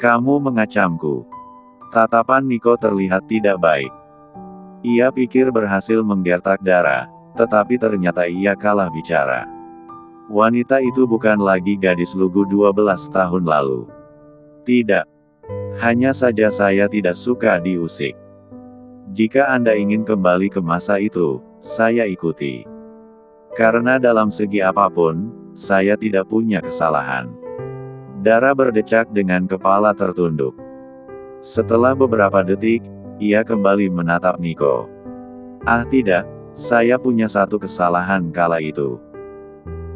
Kamu mengacamku. Tatapan Nico terlihat tidak baik. Ia pikir berhasil menggertak Dara, tetapi ternyata ia kalah bicara. Wanita itu bukan lagi gadis lugu 12 tahun lalu. Tidak. Hanya saja saya tidak suka diusik. Jika Anda ingin kembali ke masa itu, saya ikuti. Karena dalam segi apapun, saya tidak punya kesalahan. Dara berdecak dengan kepala tertunduk. Setelah beberapa detik, ia kembali menatap Nico. Ah tidak, saya punya satu kesalahan kala itu.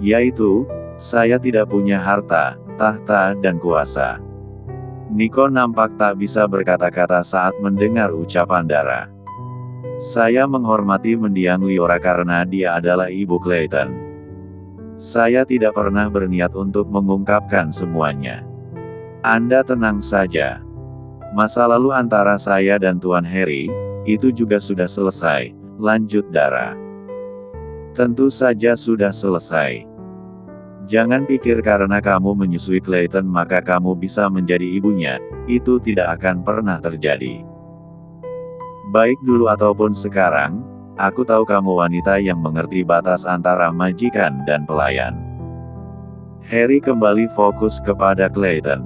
Yaitu, saya tidak punya harta, tahta dan kuasa. Nico nampak tak bisa berkata-kata saat mendengar ucapan Dara. Saya menghormati mendiang Liora karena dia adalah ibu Clayton. Saya tidak pernah berniat untuk mengungkapkan semuanya. Anda tenang saja. Masa lalu antara saya dan Tuan Harry, itu juga sudah selesai, lanjut Dara. Tentu saja sudah selesai. Jangan pikir karena kamu menyusui Clayton maka kamu bisa menjadi ibunya, itu tidak akan pernah terjadi. Baik dulu ataupun sekarang, aku tahu kamu wanita yang mengerti batas antara majikan dan pelayan. Harry kembali fokus kepada Clayton.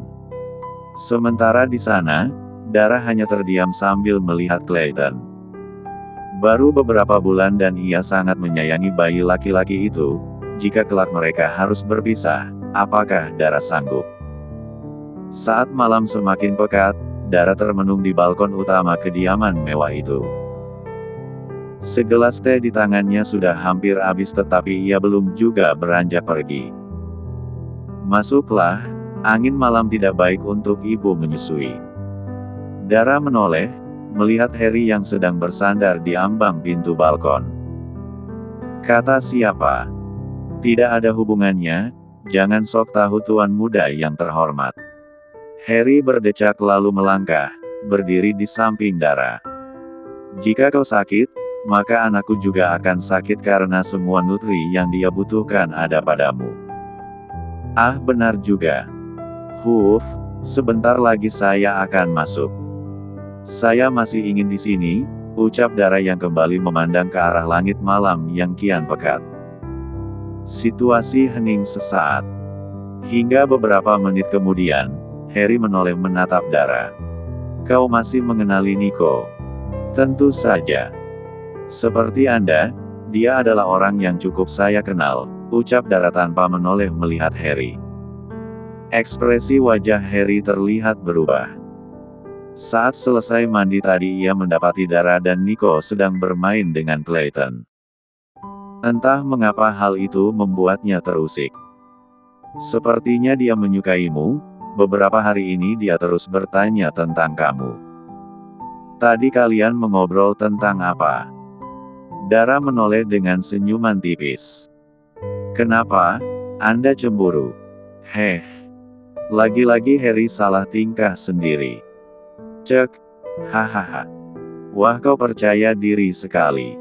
Sementara di sana, Dara hanya terdiam sambil melihat Clayton. Baru beberapa bulan dan ia sangat menyayangi bayi laki-laki itu. Jika kelak mereka harus berpisah, apakah Dara sanggup? Saat malam semakin pekat, Dara termenung di balkon utama kediaman mewah itu. Segelas teh di tangannya sudah hampir habis tetapi ia belum juga beranjak pergi. Masuklah, angin malam tidak baik untuk ibu menyusui. Dara menoleh, melihat Harry yang sedang bersandar di ambang pintu balkon. Kata siapa? Tidak ada hubungannya, jangan sok tahu tuan muda yang terhormat. Harry berdecak lalu melangkah, berdiri di samping Dara. Jika kau sakit, maka anakku juga akan sakit karena semua nutri yang dia butuhkan ada padamu. Ah benar juga. Sebentar lagi saya akan masuk. Saya masih ingin di sini, ucap Dara yang kembali memandang ke arah langit malam yang kian pekat. Situasi hening sesaat. Hingga beberapa menit kemudian, Harry menoleh menatap Dara. Kau masih mengenali Nico? Tentu saja. Seperti Anda, dia adalah orang yang cukup saya kenal, ucap Dara tanpa menoleh melihat Harry. Ekspresi wajah Harry terlihat berubah. Saat selesai mandi tadi ia mendapati Dara dan Nico sedang bermain dengan Clayton. Entah mengapa hal itu membuatnya terusik. Sepertinya dia menyukaimu, beberapa hari ini dia terus bertanya tentang kamu. Tadi kalian mengobrol tentang apa? Dara menoleh dengan senyuman tipis. Kenapa? Anda cemburu? Lagi-lagi Harry salah tingkah sendiri. Cek, hahaha. Wah kau percaya diri sekali.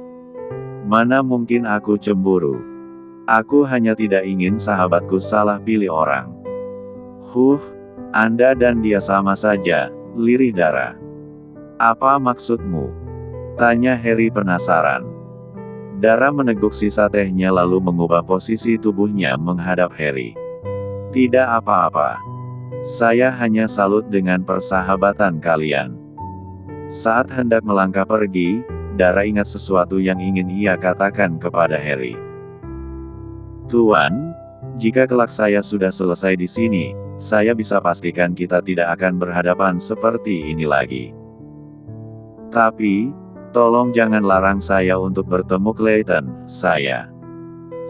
Mana mungkin aku cemburu? Aku hanya tidak ingin sahabatku salah pilih orang. Anda dan dia sama saja, lirih Dara. Apa maksudmu? Tanya Harry penasaran. Dara meneguk sisa tehnya lalu mengubah posisi tubuhnya menghadap Harry. Tidak apa-apa. Saya hanya salut dengan persahabatan kalian. Saat hendak melangkah pergi, Dara ingat sesuatu yang ingin ia katakan kepada Harry. Tuan, jika kelak saya sudah selesai di sini, saya bisa pastikan kita tidak akan berhadapan seperti ini lagi. Tapi, tolong jangan larang saya untuk bertemu Clayton,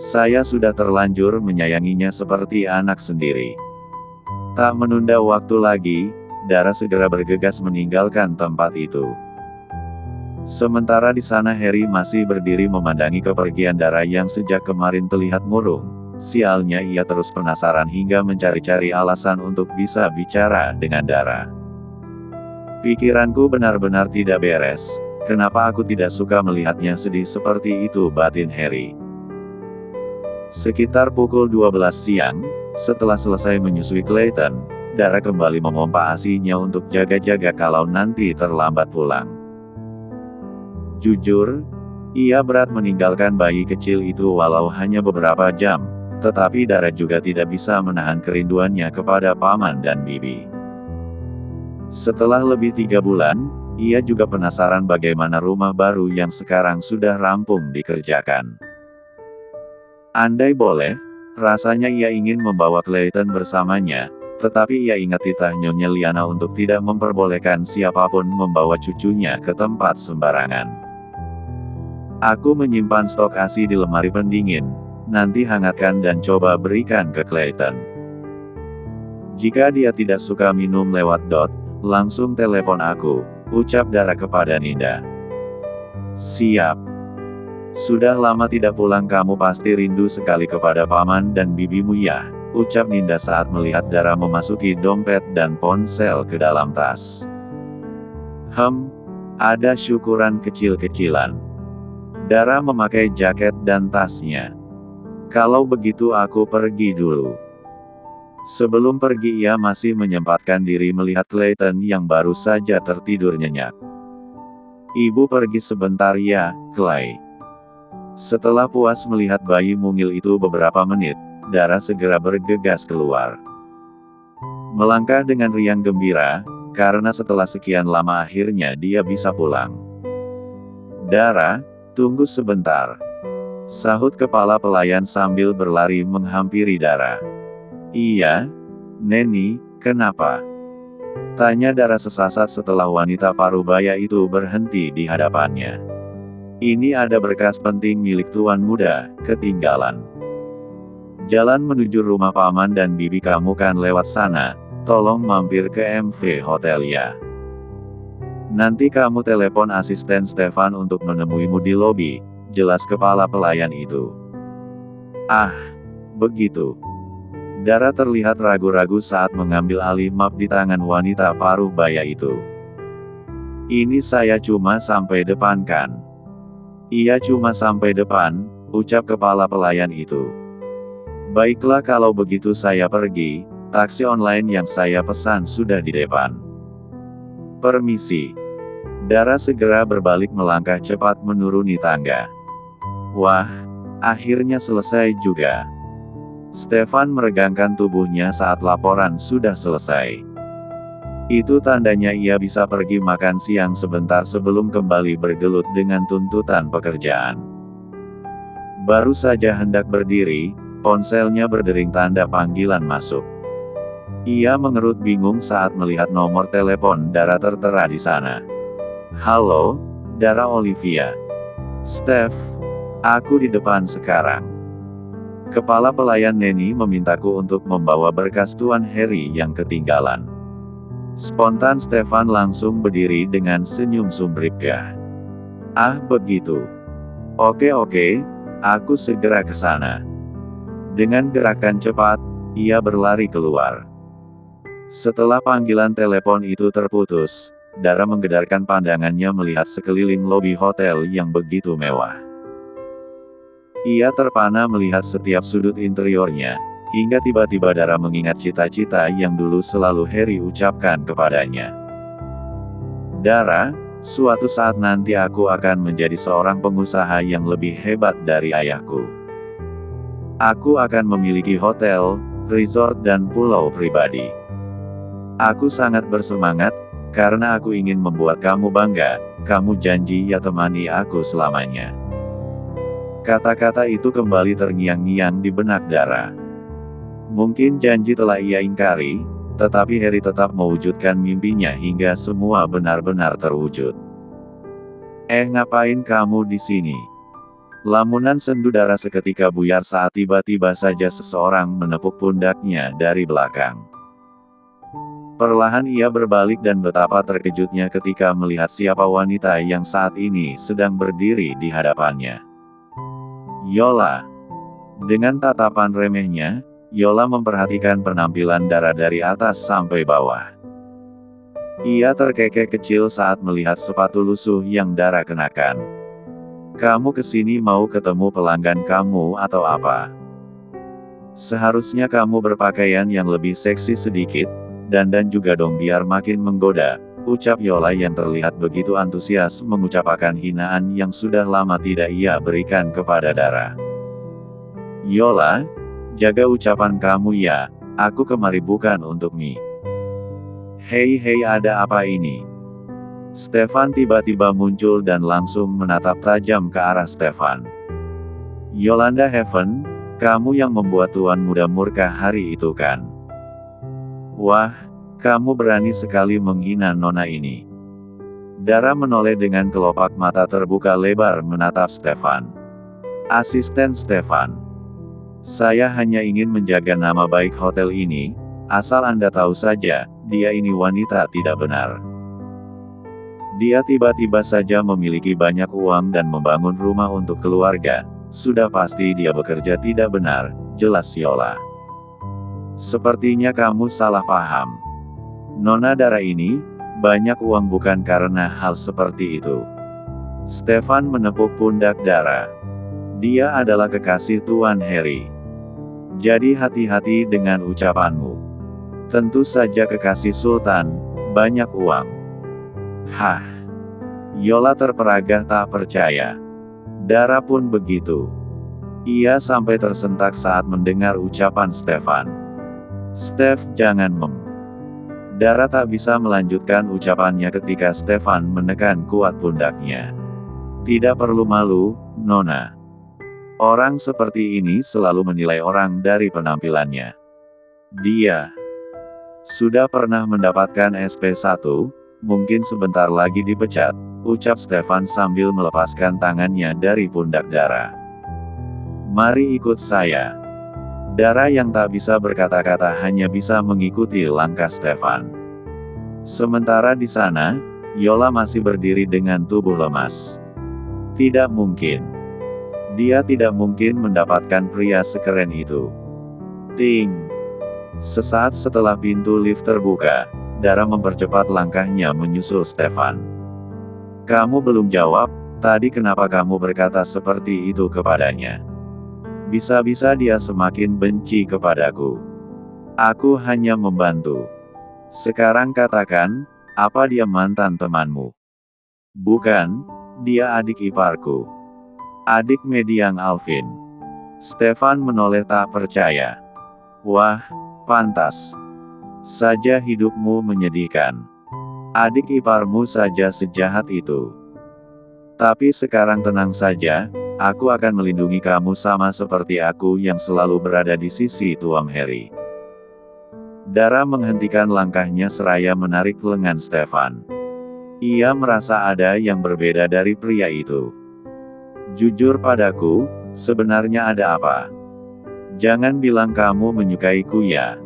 Saya sudah terlanjur menyayanginya seperti anak sendiri. Tak menunda waktu lagi, Dara segera bergegas meninggalkan tempat itu. Sementara di sana Harry masih berdiri memandangi kepergian Dara yang sejak kemarin terlihat murung. Sialnya ia terus penasaran hingga mencari-cari alasan untuk bisa bicara dengan Dara. Pikiranku benar-benar tidak beres, kenapa aku tidak suka melihatnya sedih seperti itu, batin Harry. Sekitar pukul 12 siang, setelah selesai menyusui Clayton, Dara kembali memompa ASI-nya untuk jaga-jaga kalau nanti terlambat pulang. Jujur, ia berat meninggalkan bayi kecil itu walau hanya beberapa jam, tetapi Dara juga tidak bisa menahan kerinduannya kepada paman dan bibi. Setelah lebih 3 bulan, ia juga penasaran bagaimana rumah baru yang sekarang sudah rampung dikerjakan. Andai boleh, rasanya ia ingin membawa Clayton bersamanya, tetapi ia ingat titah Nyonya Liana untuk tidak memperbolehkan siapapun membawa cucunya ke tempat sembarangan. Aku menyimpan stok ASI di lemari pendingin, nanti hangatkan dan coba berikan ke Clayton. Jika dia tidak suka minum lewat dot, langsung telepon aku, ucap Dara kepada Ninda. Siap. Sudah lama tidak pulang, kamu pasti rindu sekali kepada paman dan bibimu ya, ucap Ninda saat melihat Dara memasuki dompet dan ponsel ke dalam tas. Ada syukuran kecil-kecilan. Dara memakai jaket dan tasnya. Kalau begitu aku pergi dulu. Sebelum pergi ia masih menyempatkan diri melihat Clayton yang baru saja tertidur nyenyak. Ibu pergi sebentar ya, Clay. Setelah puas melihat bayi mungil itu beberapa menit, Dara segera bergegas keluar. Melangkah dengan riang gembira, karena setelah sekian lama akhirnya dia bisa pulang. Dara, tunggu sebentar. Sahut kepala pelayan sambil berlari menghampiri Dara. Iya, Neni, kenapa? Tanya Dara sesasat setelah wanita parubaya itu berhenti di hadapannya. Ini ada berkas penting milik tuan muda, ketinggalan. Jalan menuju rumah paman dan bibi kamu kan lewat sana, tolong mampir ke MV Hotel ya. Nanti kamu telepon asisten Stefan untuk menemuimu di lobi, jelas kepala pelayan itu. Ah, begitu. Dara terlihat ragu-ragu saat mengambil alih map di tangan wanita paruh baya itu. Ini saya cuma sampai depan kan? Iya cuma sampai depan, ucap kepala pelayan itu. Baiklah kalau begitu saya pergi, taksi online yang saya pesan sudah di depan. Permisi. Dara segera berbalik melangkah cepat menuruni tangga. Wah, akhirnya selesai juga. Stefan meregangkan tubuhnya saat laporan sudah selesai. Itu tandanya ia bisa pergi makan siang sebentar sebelum kembali bergelut dengan tuntutan pekerjaan. Baru saja hendak berdiri, ponselnya berdering tanda panggilan masuk. Ia mengerut bingung saat melihat nomor telepon Dara tertera di sana. Halo, Dara Olivia. Steph, aku di depan sekarang. Kepala pelayan Neni memintaku untuk membawa berkas Tuan Harry yang ketinggalan. Spontan Stefan langsung berdiri dengan senyum sumringah. Ah begitu. Oke, aku segera ke sana. Dengan gerakan cepat, ia berlari keluar. Setelah panggilan telepon itu terputus, Dara menggedarkan pandangannya melihat sekeliling lobi hotel yang begitu mewah. Ia terpana melihat setiap sudut interiornya, hingga tiba-tiba Dara mengingat cita-cita yang dulu selalu Harry ucapkan kepadanya. Dara, suatu saat nanti aku akan menjadi seorang pengusaha yang lebih hebat dari ayahku. Aku akan memiliki hotel, resort dan pulau pribadi. Aku sangat bersemangat, karena aku ingin membuat kamu bangga, kamu janji ya temani aku selamanya. Kata-kata itu kembali terngiang-ngiang di benak Dara. Mungkin janji telah ia ingkari, tetapi Harry tetap mewujudkan mimpinya hingga semua benar-benar terwujud. Ngapain kamu di sini? Lamunan sendu Dara seketika buyar saat tiba-tiba saja seseorang menepuk pundaknya dari belakang. Perlahan ia berbalik dan betapa terkejutnya ketika melihat siapa wanita yang saat ini sedang berdiri di hadapannya. Yola. Dengan tatapan remehnya, Yola memperhatikan penampilan Dara dari atas sampai bawah. Ia terkekeh kecil saat melihat sepatu lusuh yang Dara kenakan. Kamu kesini mau ketemu pelanggan kamu atau apa? Seharusnya kamu berpakaian yang lebih seksi sedikit, dandan juga dong biar makin menggoda, ucap Yola yang terlihat begitu antusias mengucapkan hinaan yang sudah lama tidak ia berikan kepada Dara. Yola, jaga ucapan kamu ya, aku kemari bukan untuk mie. Hei ada apa ini? Stefan tiba-tiba muncul dan langsung menatap tajam ke arah Stefan. Yolanda Heaven, kamu yang membuat tuan muda murka hari itu kan? Wah, kamu berani sekali menghina nona ini. Dara menoleh dengan kelopak mata terbuka lebar menatap Stefan. Asisten Stefan. Saya hanya ingin menjaga nama baik hotel ini, asal Anda tahu saja, dia ini wanita tidak benar. Dia tiba-tiba saja memiliki banyak uang dan membangun rumah untuk keluarga, sudah pasti dia bekerja tidak benar, jelas Yola. Sepertinya kamu salah paham. Nona Dara ini, banyak uang bukan karena hal seperti itu. Stefan menepuk pundak Dara. Dia adalah kekasih Tuan Harry. Jadi hati-hati dengan ucapanmu. Tentu saja kekasih Sultan, banyak uang. Hah? Yola terperagah tak percaya. Dara pun begitu. Ia sampai tersentak saat mendengar ucapan Stefan. Stef, jangan Dara tak bisa melanjutkan ucapannya ketika Stefan menekan kuat pundaknya. Tidak perlu malu, Nona. Orang seperti ini selalu menilai orang dari penampilannya. Dia sudah pernah mendapatkan SP1, mungkin sebentar lagi dipecat, ucap Stefan sambil melepaskan tangannya dari pundak Dara. Mari ikut saya. Dara yang tak bisa berkata-kata hanya bisa mengikuti langkah Stefan. Sementara di sana, Yola masih berdiri dengan tubuh lemas. Tidak mungkin. Dia tidak mungkin mendapatkan pria sekeren itu. Ting. Sesaat setelah pintu lift terbuka, Dara mempercepat langkahnya menyusul Stefan. Kamu belum jawab, tadi kenapa kamu berkata seperti itu kepadanya? Bisa-bisa dia semakin benci kepadaku. Aku hanya membantu. Sekarang katakan, apa dia mantan temanmu? Bukan, dia adik iparku. Adik mediang Alvin. Stefan menoleh tak percaya. Wah, pantas saja hidupmu menyedihkan. Adik iparmu saja sejahat itu. Tapi sekarang tenang saja, aku akan melindungi kamu sama seperti aku yang selalu berada di sisi Tuan Harry. Dara menghentikan langkahnya seraya menarik lengan Stefan. Ia merasa ada yang berbeda dari pria itu. Jujur padaku, sebenarnya ada apa? Jangan bilang kamu menyukaiku ya.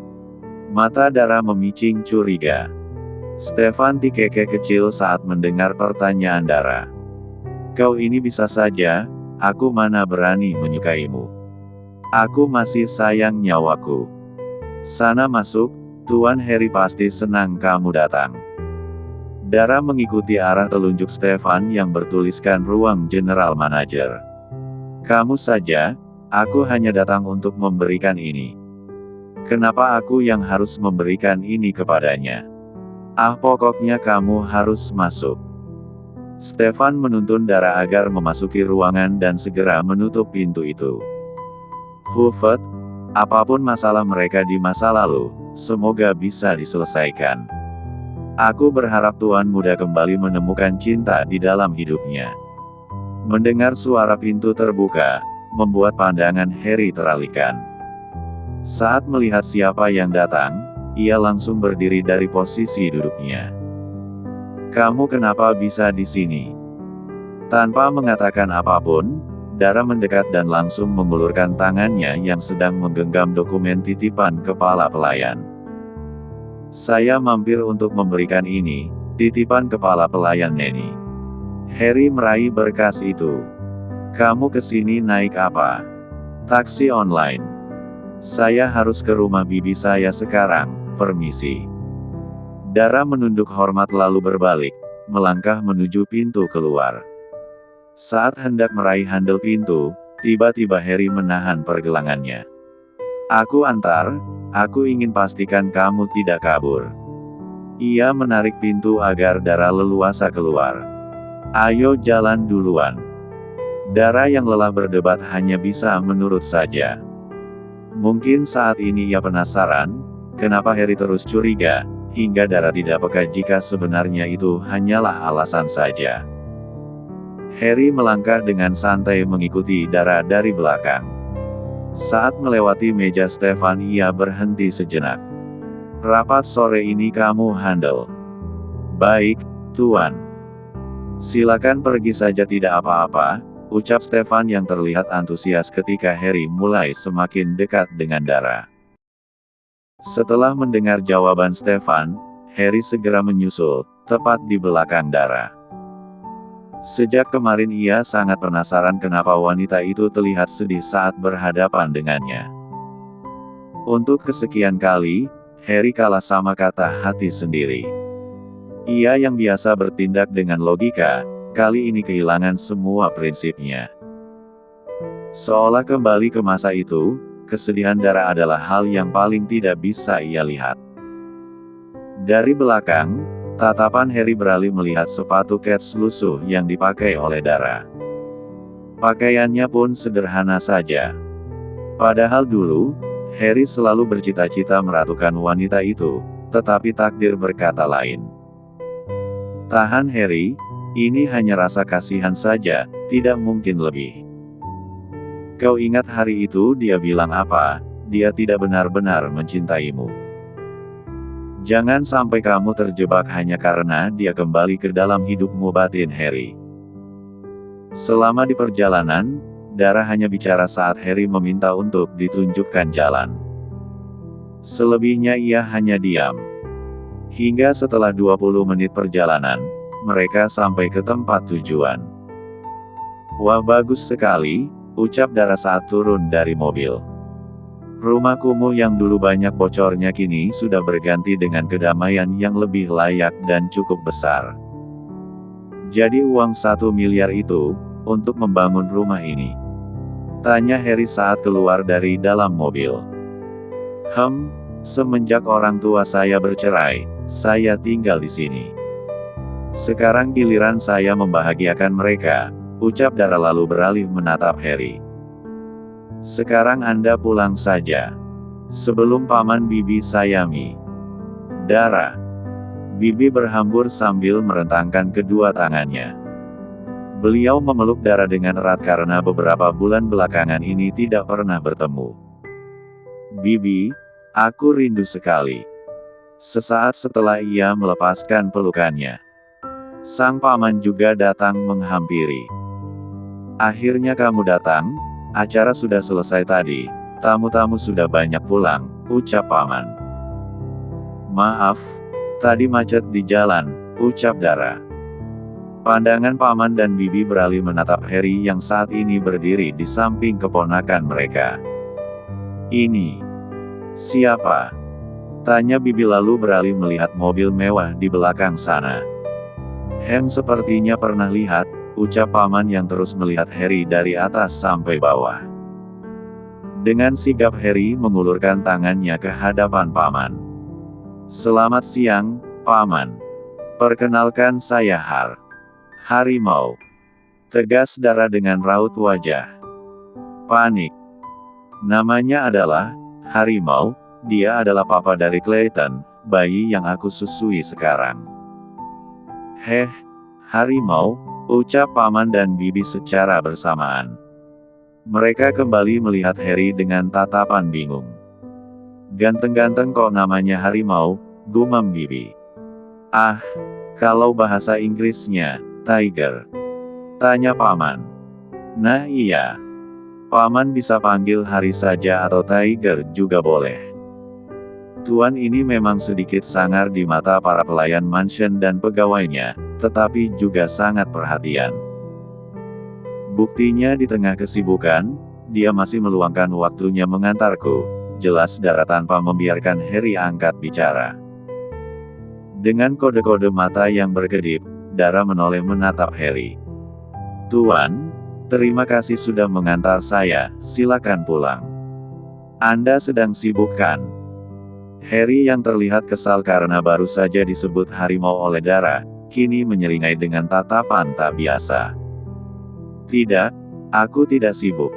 Mata Dara memicing curiga. Stefan tikeke kecil saat mendengar pertanyaan Dara. Kau ini bisa saja, aku mana berani menyukaimu. Aku masih sayang nyawaku. Sana masuk, Tuan Harry pasti senang kamu datang. Dara mengikuti arah telunjuk Stefan yang bertuliskan ruang General Manager. Kamu saja, aku hanya datang untuk memberikan ini. Kenapa aku yang harus memberikan ini kepadanya? Pokoknya kamu harus masuk. Stefan menuntun Dara agar memasuki ruangan dan segera menutup pintu itu. Hufet, apapun masalah mereka di masa lalu, semoga bisa diselesaikan. Aku berharap Tuan Muda kembali menemukan cinta di dalam hidupnya. Mendengar suara pintu terbuka, membuat pandangan Harry teralihkan. Saat melihat siapa yang datang, ia langsung berdiri dari posisi duduknya. Kamu kenapa bisa di sini? Tanpa mengatakan apapun, Dara mendekat dan langsung mengulurkan tangannya yang sedang menggenggam dokumen titipan kepala pelayan. Saya mampir untuk memberikan ini, titipan kepala pelayan Neni. Harry meraih berkas itu. Kamu kesini naik apa? Taksi online. Saya harus ke rumah bibi saya sekarang, permisi. Dara menunduk hormat lalu berbalik, melangkah menuju pintu keluar. Saat hendak meraih handle pintu, tiba-tiba Harry menahan pergelangannya. Aku antar, aku ingin pastikan kamu tidak kabur. Ia menarik pintu agar Dara leluasa keluar. Ayo jalan duluan. Dara yang lelah berdebat hanya bisa menurut saja. Mungkin saat ini ia penasaran, kenapa Harry terus curiga, hingga Dara tidak peka jika sebenarnya itu hanyalah alasan saja. Harry melangkah dengan santai mengikuti Dara dari belakang. Saat melewati meja Stefan ia berhenti sejenak. Rapat sore ini kamu handle. Baik, Tuan. Silakan pergi saja tidak apa-apa, ucap Stefan yang terlihat antusias ketika Harry mulai semakin dekat dengan Dara. Setelah mendengar jawaban Stefan, Harry segera menyusul, tepat di belakang Dara. Sejak kemarin ia sangat penasaran kenapa wanita itu terlihat sedih saat berhadapan dengannya. Untuk kesekian kali, Harry kalah sama kata hati sendiri. Ia yang biasa bertindak dengan logika, kali ini kehilangan semua prinsipnya. Seolah kembali ke masa itu, kesedihan Dara adalah hal yang paling tidak bisa ia lihat. Dari belakang, tatapan Harry beralih melihat sepatu kets lusuh yang dipakai oleh Dara. Pakaiannya pun sederhana saja. Padahal dulu, Harry selalu bercita-cita meratukan wanita itu, tetapi takdir berkata lain. Tahan Harry, ini hanya rasa kasihan saja, tidak mungkin lebih. Kau ingat hari itu dia bilang apa? Dia tidak benar-benar mencintaimu. Jangan sampai kamu terjebak hanya karena dia kembali ke dalam hidupmu, batin Harry. Selama di perjalanan, Dara hanya bicara saat Harry meminta untuk ditunjukkan jalan. Selebihnya ia hanya diam. Hingga setelah 20 menit perjalanan, mereka sampai ke tempat tujuan. Wah, bagus sekali, ucap Dara saat turun dari mobil. Rumah kumuh yang dulu banyak bocornya kini sudah berganti dengan kedamaian yang lebih layak dan cukup besar. Jadi uang 1 miliar itu, untuk membangun rumah ini? Tanya Harry saat keluar dari dalam mobil. Semenjak orang tua saya bercerai, saya tinggal di sini. Sekarang giliran saya membahagiakan mereka, ucap Dara lalu beralih menatap Harry. Sekarang Anda pulang saja. Sebelum Paman Bibi sayami. Dara. Bibi berhambur sambil merentangkan kedua tangannya. Beliau memeluk Dara dengan erat karena beberapa bulan belakangan ini tidak pernah bertemu. Bibi, aku rindu sekali. Sesaat setelah ia melepaskan pelukannya, sang paman juga datang menghampiri. Akhirnya kamu datang, acara sudah selesai tadi, tamu-tamu sudah banyak pulang, ucap paman. Maaf, tadi macet di jalan, ucap Dara. Pandangan paman dan bibi beralih menatap Harry yang saat ini berdiri di samping keponakan mereka. Ini siapa? Tanya bibi lalu beralih melihat mobil mewah di belakang sana. Sepertinya pernah lihat, ucap paman yang terus melihat Harry dari atas sampai bawah. Dengan sigap Harry mengulurkan tangannya ke hadapan paman. Selamat siang, paman. Perkenalkan saya Harimau. Tegas Dara dengan raut wajah panik. Namanya adalah Harimau, dia adalah papa dari Clayton, bayi yang aku susui sekarang. Harimau, ucap paman dan bibi secara bersamaan. Mereka kembali melihat Harry dengan tatapan bingung. Ganteng-ganteng kok namanya Harimau, gumam bibi. Kalau bahasa Inggrisnya, Tiger. Tanya paman. Nah iya. Paman bisa panggil Hari saja atau Tiger juga boleh. Tuan ini memang sedikit sangar di mata para pelayan mansion dan pegawainya, tetapi juga sangat perhatian. Buktinya di tengah kesibukan, dia masih meluangkan waktunya mengantarku, jelas Dara tanpa membiarkan Harry angkat bicara. Dengan kode-kode mata yang berkedip, Dara menoleh menatap Harry. Tuan, terima kasih sudah mengantar saya, silakan pulang. Anda sedang sibuk kan? Harry yang terlihat kesal karena baru saja disebut harimau oleh Dara, kini menyeringai dengan tatapan tak biasa. Tidak, aku tidak sibuk.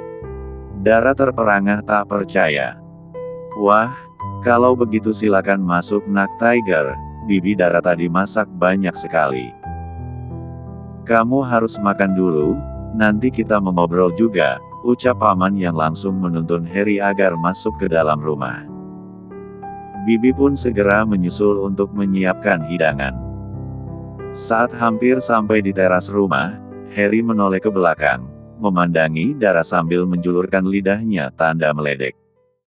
Dara terperangah tak percaya. Wah, kalau begitu silakan masuk nak Tiger, bibi Dara tadi masak banyak sekali. Kamu harus makan dulu, nanti kita mengobrol juga, ucap paman yang langsung menuntun Harry agar masuk ke dalam rumah. Bibi pun segera menyusul untuk menyiapkan hidangan. Saat hampir sampai di teras rumah, Harry menoleh ke belakang, memandangi Dara sambil menjulurkan lidahnya tanda meledek.